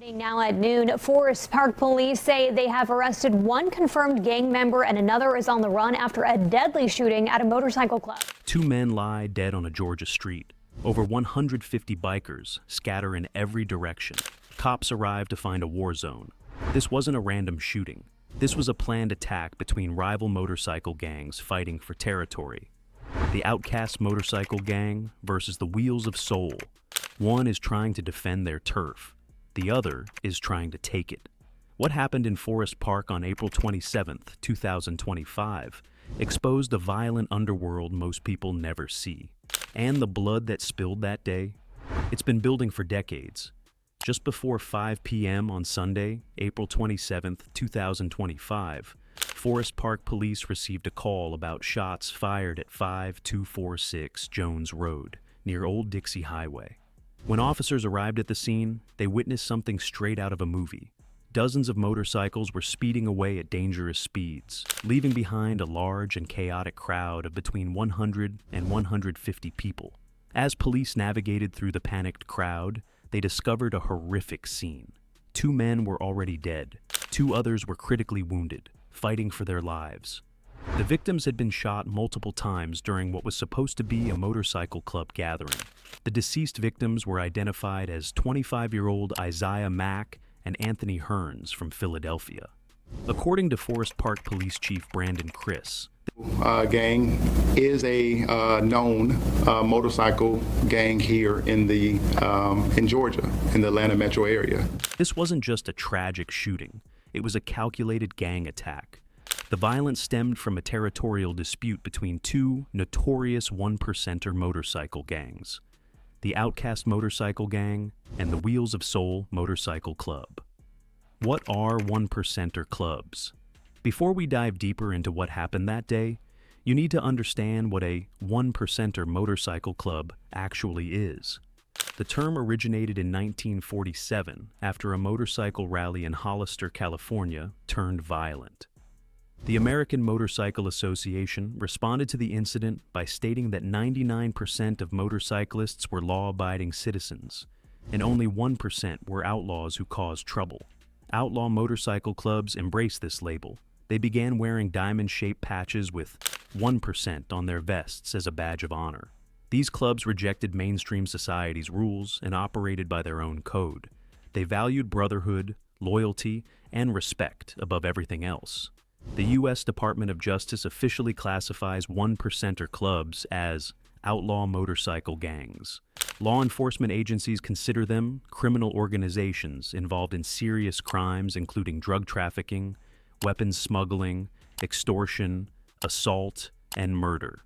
Now at noon, Forest Park police say they have arrested one confirmed gang member and another is on the run after a deadly shooting at a motorcycle club. Two men lie dead on a Georgia street. Over 150 bikers scatter in every direction. Cops arrive to find a war zone. This wasn't a random shooting. This was a planned attack between rival motorcycle gangs fighting for territory. The Outcast Motorcycle Gang versus the Wheels of Soul. One is trying to defend their turf. The other is trying to take it. What happened in Forest Park on April 27, 2025, exposed a violent underworld most people never see. And the blood that spilled that day, it's been building for decades. Just before 5 p.m. on Sunday, April 27, 2025, Forest Park police received a call about shots fired at 5246 Jones Road, near Old Dixie Highway. When officers arrived at the scene, they witnessed something straight out of a movie. Dozens of motorcycles were speeding away at dangerous speeds, leaving behind a large and chaotic crowd of between 100 and 150 people. As police navigated through the panicked crowd, they discovered a horrific scene. Two men were already dead. Two others were critically wounded, fighting for their lives. The victims had been shot multiple times during what was supposed to be a motorcycle club gathering. The deceased victims were identified as 25-year-old Isaiah Mack and Anthony Hearns from Philadelphia. According to Forest Park Police Chief Brandon Criss, gang is a known motorcycle gang here in Georgia, in the Atlanta metro area. This wasn't just a tragic shooting. It was a calculated gang attack. The violence stemmed from a territorial dispute between two notorious one-percenter motorcycle gangs, the Outcast Motorcycle Gang and the Wheels of Soul Motorcycle Club. What are one-percenter clubs? Before we dive deeper into what happened that day, you need to understand what a one-percenter motorcycle club actually is. The term originated in 1947 after a motorcycle rally in Hollister, California, turned violent. The American Motorcycle Association responded to the incident by stating that 99% of motorcyclists were law-abiding citizens, and only 1% were outlaws who caused trouble. Outlaw motorcycle clubs embraced this label. They began wearing diamond-shaped patches with 1% on their vests as a badge of honor. These clubs rejected mainstream society's rules and operated by their own code. They valued brotherhood, loyalty, and respect above everything else. The U.S. Department of Justice officially classifies one-percenter clubs as outlaw motorcycle gangs. Law enforcement agencies consider them criminal organizations involved in serious crimes including drug trafficking, weapons smuggling, extortion, assault, and murder.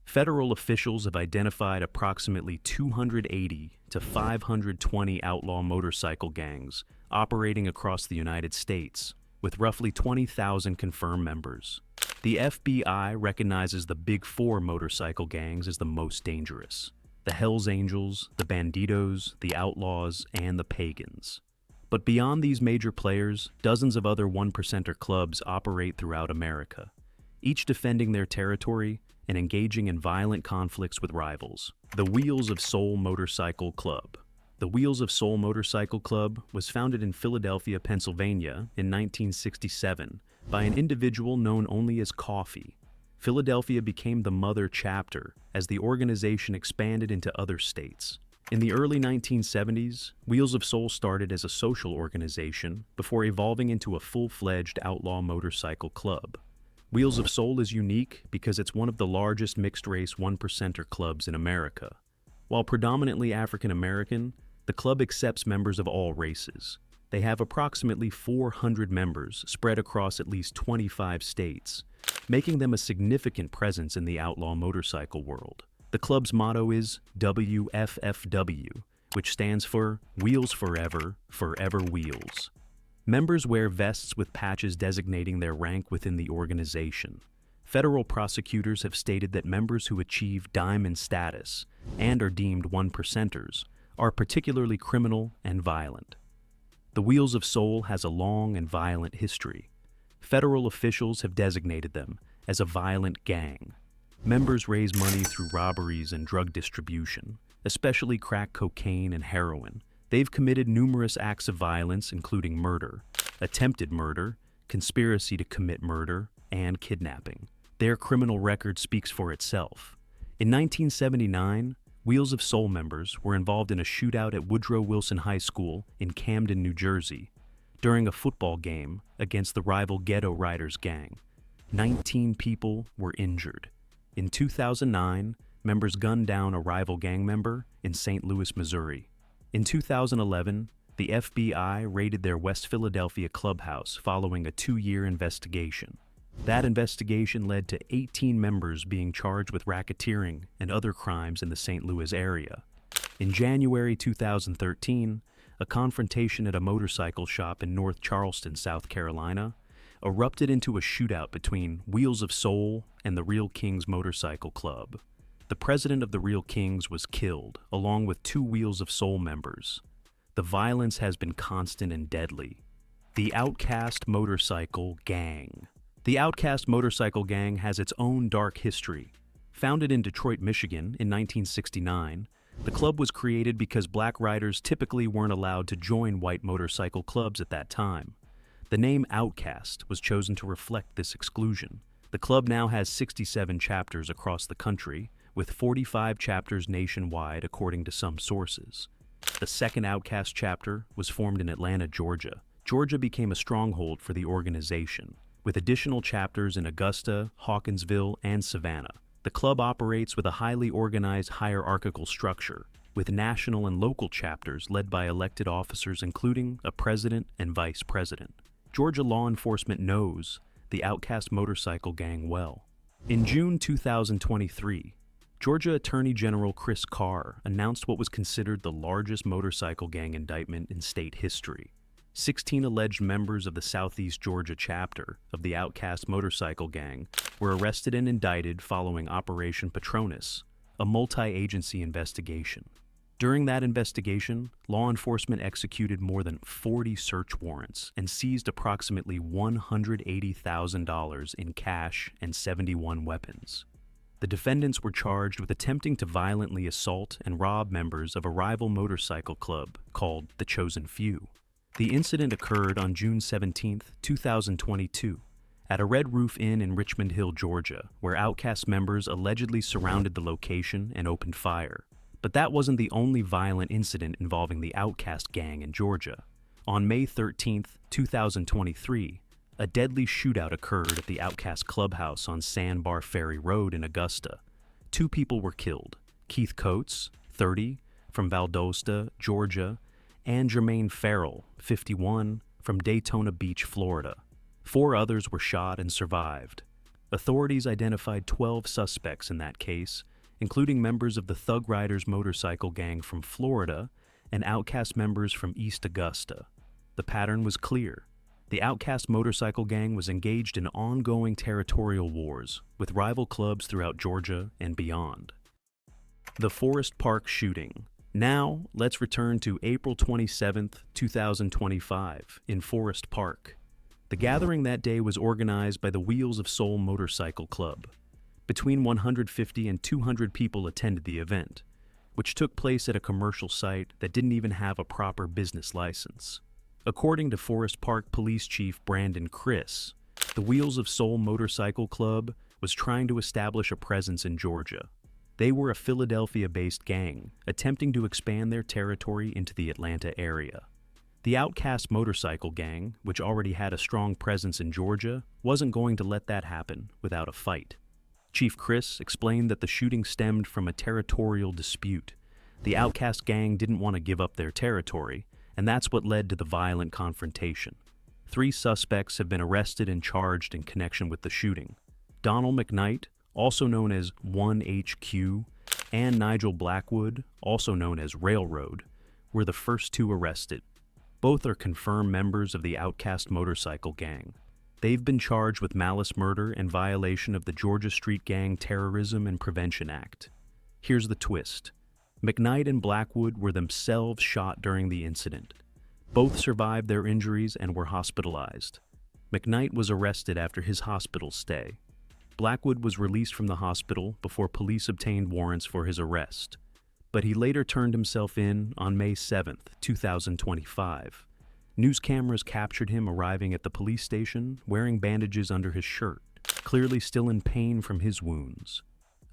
Federal officials have identified approximately 280 to 520 outlaw motorcycle gangs operating across the United States, with roughly 20,000 confirmed members. The FBI recognizes the Big Four motorcycle gangs as the most dangerous: the Hells Angels, the Banditos, the Outlaws, and the Pagans. But beyond these major players, dozens of other one-percenter clubs operate throughout America, each defending their territory and engaging in violent conflicts with rivals. The Wheels of Soul Motorcycle Club. The Wheels of Soul Motorcycle Club was founded in Philadelphia, Pennsylvania in 1967 by an individual known only as Coffee. Philadelphia became the mother chapter as the organization expanded into other states. In the early 1970s, Wheels of Soul started as a social organization before evolving into a full-fledged outlaw motorcycle club. Wheels of Soul is unique because it's one of the largest mixed-race one-percenter clubs in America. While predominantly African American, the club accepts members of all races. They have approximately 400 members spread across at least 25 states, making them a significant presence in the outlaw motorcycle world. The club's motto is WFFW, which stands for Wheels Forever, Forever Wheels. Members wear vests with patches designating their rank within the organization. Federal prosecutors have stated that members who achieve diamond status and are deemed one-percenters are particularly criminal and violent. The Wheels of Soul has a long and violent history. Federal officials have designated them as a violent gang. Members raise money through robberies and drug distribution, especially crack cocaine and heroin. They've committed numerous acts of violence, including murder, attempted murder, conspiracy to commit murder, and kidnapping. Their criminal record speaks for itself. In 1979, Wheels of Soul members were involved in a shootout at Woodrow Wilson High School in Camden, New Jersey, during a football game against the rival Ghetto Riders gang. 19 people were injured. In 2009, members gunned down a rival gang member in St. Louis, Missouri. In 2011, the FBI raided their West Philadelphia clubhouse following a 2-year investigation. That investigation led to 18 members being charged with racketeering and other crimes in the St. Louis area. In January 2013, a confrontation at a motorcycle shop in North Charleston, South Carolina, erupted into a shootout between Wheels of Soul and the Real Kings Motorcycle Club. The president of the Real Kings was killed, along with 2 Wheels of Soul members. The violence has been constant and deadly. The Outcast Motorcycle Gang. The Outcast Motorcycle Gang has its own dark history. Founded in Detroit, Michigan in 1969, the club was created because black riders typically weren't allowed to join white motorcycle clubs at that time. The name Outcast was chosen to reflect this exclusion. The club now has 67 chapters across the country, with 45 chapters nationwide according to some sources. The second Outcast chapter was formed in Atlanta, Georgia. Georgia became a stronghold for the organization, with additional chapters in Augusta, Hawkinsville, and Savannah. The club operates with a highly organized hierarchical structure, with national and local chapters led by elected officers including a president and vice president. Georgia law enforcement knows the Outcast Motorcycle Gang well. In June 2023, Georgia Attorney General Chris Carr announced what was considered the largest motorcycle gang indictment in state history. 16 alleged members of the Southeast Georgia chapter of the Outcast Motorcycle Gang were arrested and indicted following Operation Patronus, a multi-agency investigation. During that investigation, law enforcement executed more than 40 search warrants and seized approximately $180,000 in cash and 71 weapons. The defendants were charged with attempting to violently assault and rob members of a rival motorcycle club called the Chosen Few. The incident occurred on June 17, 2022, at a Red Roof Inn in Richmond Hill, Georgia, where Outcast members allegedly surrounded the location and opened fire. But that wasn't the only violent incident involving the Outcast gang in Georgia. On May 13, 2023, a deadly shootout occurred at the Outcast Clubhouse on Sandbar Ferry Road in Augusta. 2 people were killed: Keith Coates, 30, from Valdosta, Georgia, and Jermaine Farrell, 51, from Daytona Beach, Florida. 4 others were shot and survived. Authorities identified 12 suspects in that case, including members of the Thug Riders motorcycle gang from Florida and Outcast members from East Augusta. The pattern was clear. The Outcast Motorcycle Gang was engaged in ongoing territorial wars with rival clubs throughout Georgia and beyond. The Forest Park shooting. Now, let's return to April 27, 2025, in Forest Park. The gathering that day was organized by the Wheels of Soul Motorcycle Club. Between 150 and 200 people attended the event, which took place at a commercial site that didn't even have a proper business license. According to Forest Park Police Chief Brandon Criss, the Wheels of Soul Motorcycle Club was trying to establish a presence in Georgia. They were a Philadelphia-based gang, attempting to expand their territory into the Atlanta area. The Outcast Motorcycle Gang, which already had a strong presence in Georgia, wasn't going to let that happen without a fight. Chief Criss explained that the shooting stemmed from a territorial dispute. The Outcast Gang didn't want to give up their territory, and that's what led to the violent confrontation. 3 suspects have been arrested and charged in connection with the shooting. Donald McKnight, also known as 1HQ, and Nigel Blackwood, also known as Railroad, were the first 2 arrested. Both are confirmed members of the Outcast Motorcycle Gang. They've been charged with malice murder and violation of the Georgia Street Gang Terrorism and Prevention Act. Here's the twist. McKnight and Blackwood were themselves shot during the incident. Both survived their injuries and were hospitalized. McKnight was arrested after his hospital stay. Blackwood was released from the hospital before police obtained warrants for his arrest. but he later turned himself in on May 7th, 2025. News cameras captured him arriving at the police station wearing bandages under his shirt, clearly still in pain from his wounds.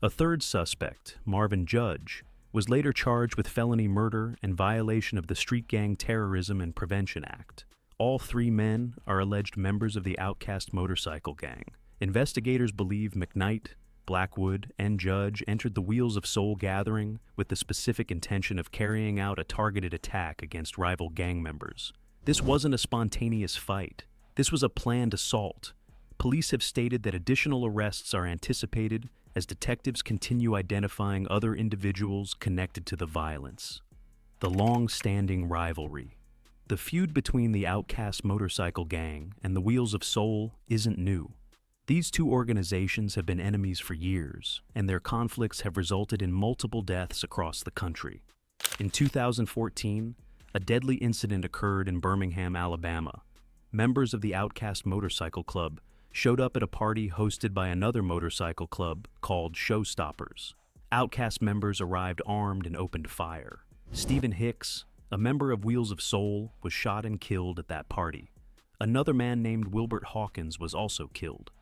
A third suspect, Marvin Judge, was later charged with felony murder and violation of the Street Gang Terrorism and Prevention Act. All three men are alleged members of the Outcast Motorcycle Gang. Investigators believe McKnight, Blackwood, and Judge entered the Wheels of Soul gathering with the specific intention of carrying out a targeted attack against rival gang members. This wasn't a spontaneous fight. This was a planned assault. Police have stated that additional arrests are anticipated as detectives continue identifying other individuals connected to the violence. The long-standing rivalry. The feud between the Outcast Motorcycle Gang and the Wheels of Soul isn't new. These two organizations have been enemies for years, and their conflicts have resulted in multiple deaths across the country. In 2014, a deadly incident occurred in Birmingham, Alabama. Members of the Outcast Motorcycle Club showed up at a party hosted by another motorcycle club called Showstoppers. Outcast members arrived armed and opened fire. Stephen Hicks, a member of Wheels of Soul, was shot and killed at that party. Another man named Wilbert Hawkins was also killed.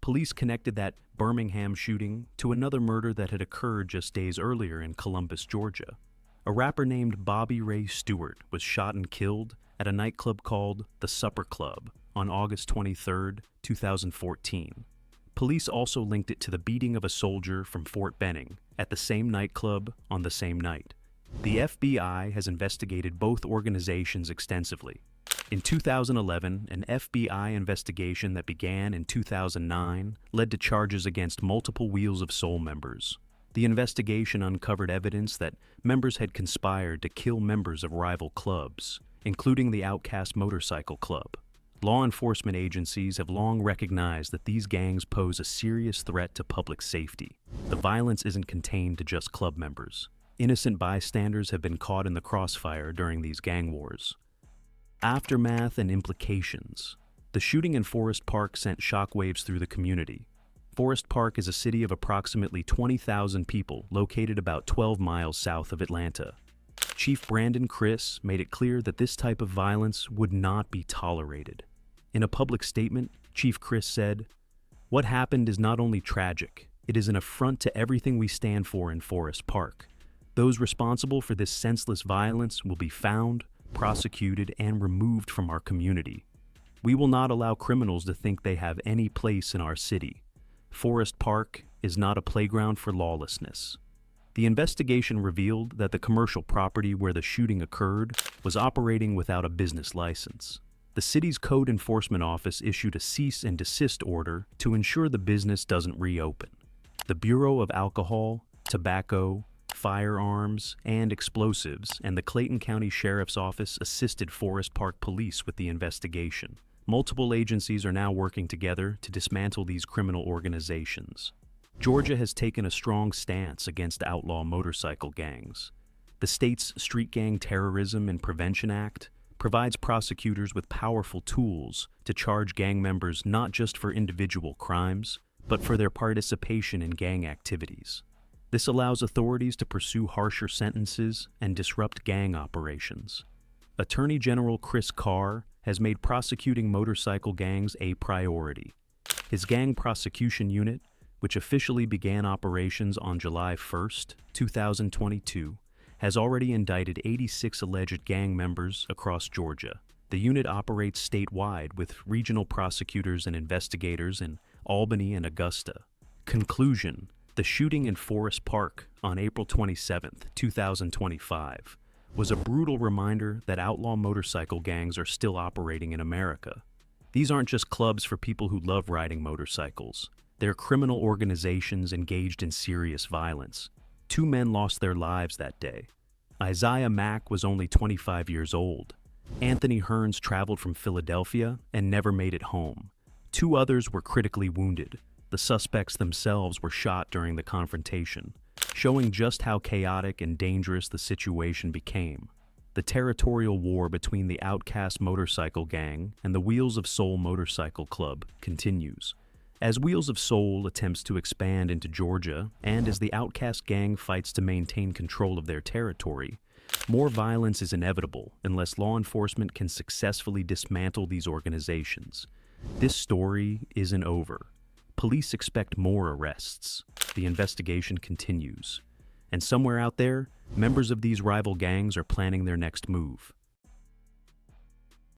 Police connected that Birmingham shooting to another murder that had occurred just days earlier in Columbus, Georgia. A rapper named Bobby Ray Stewart was shot and killed at a nightclub called the Supper Club on August 23, 2014. Police also linked it to the beating of a soldier from Fort Benning at the same nightclub on the same night. The FBI has investigated both organizations extensively. In 2011, an FBI investigation that began in 2009 led to charges against multiple Wheels of Soul members. The investigation uncovered evidence that members had conspired to kill members of rival clubs, including the Outcast Motorcycle Club. Law enforcement agencies have long recognized that these gangs pose a serious threat to public safety. The violence isn't contained to just club members. Innocent bystanders have been caught in the crossfire during these gang wars. Aftermath and implications. The shooting in Forest Park sent shockwaves through the community. Forest Park is a city of approximately 20,000 people located about 12 miles south of Atlanta. Chief Brandon Criss made it clear that this type of violence would not be tolerated. In a public statement, Chief Criss said, "What happened is not only tragic, it is an affront to everything we stand for in Forest Park. Those responsible for this senseless violence will be found, prosecuted, and removed from our community. We will not allow criminals to think they have any place in our city. Forest Park is not a playground for lawlessness." The investigation revealed that the commercial property where the shooting occurred was operating without a business license. The city's code enforcement office issued a cease and desist order to ensure the business doesn't reopen. The Bureau of Alcohol, Tobacco, Firearms, and Explosives and the Clayton County Sheriff's Office assisted Forest Park Police with the investigation. Multiple agencies are now working together to dismantle these criminal organizations. Georgia has taken a strong stance against outlaw motorcycle gangs. The state's Street Gang Terrorism and Prevention Act provides prosecutors with powerful tools to charge gang members not just for individual crimes, but for their participation in gang activities. This allows authorities to pursue harsher sentences and disrupt gang operations. Attorney General Chris Carr has made prosecuting motorcycle gangs a priority. His gang prosecution unit, which officially began operations on July 1, 2022, has already indicted 86 alleged gang members across Georgia. The unit operates statewide with regional prosecutors and investigators in Albany and Augusta. Conclusion: the shooting in Forest Park on April 27, 2025, was a brutal reminder that outlaw motorcycle gangs are still operating in America. These aren't just clubs for people who love riding motorcycles. They're criminal organizations engaged in serious violence. 2 men lost their lives that day. Isaiah Mack was only 25 years old. Anthony Hearns traveled from Philadelphia and never made it home. 2 others were critically wounded. The suspects themselves were shot during the confrontation, showing just how chaotic and dangerous the situation became. The territorial war between the Outcast Motorcycle Gang and the Wheels of Soul Motorcycle Club continues. As Wheels of Soul attempts to expand into Georgia, and as the Outcast Gang fights to maintain control of their territory, more violence is inevitable unless law enforcement can successfully dismantle these organizations. This story isn't over. Police expect more arrests. The investigation continues. And somewhere out there, members of these rival gangs are planning their next move.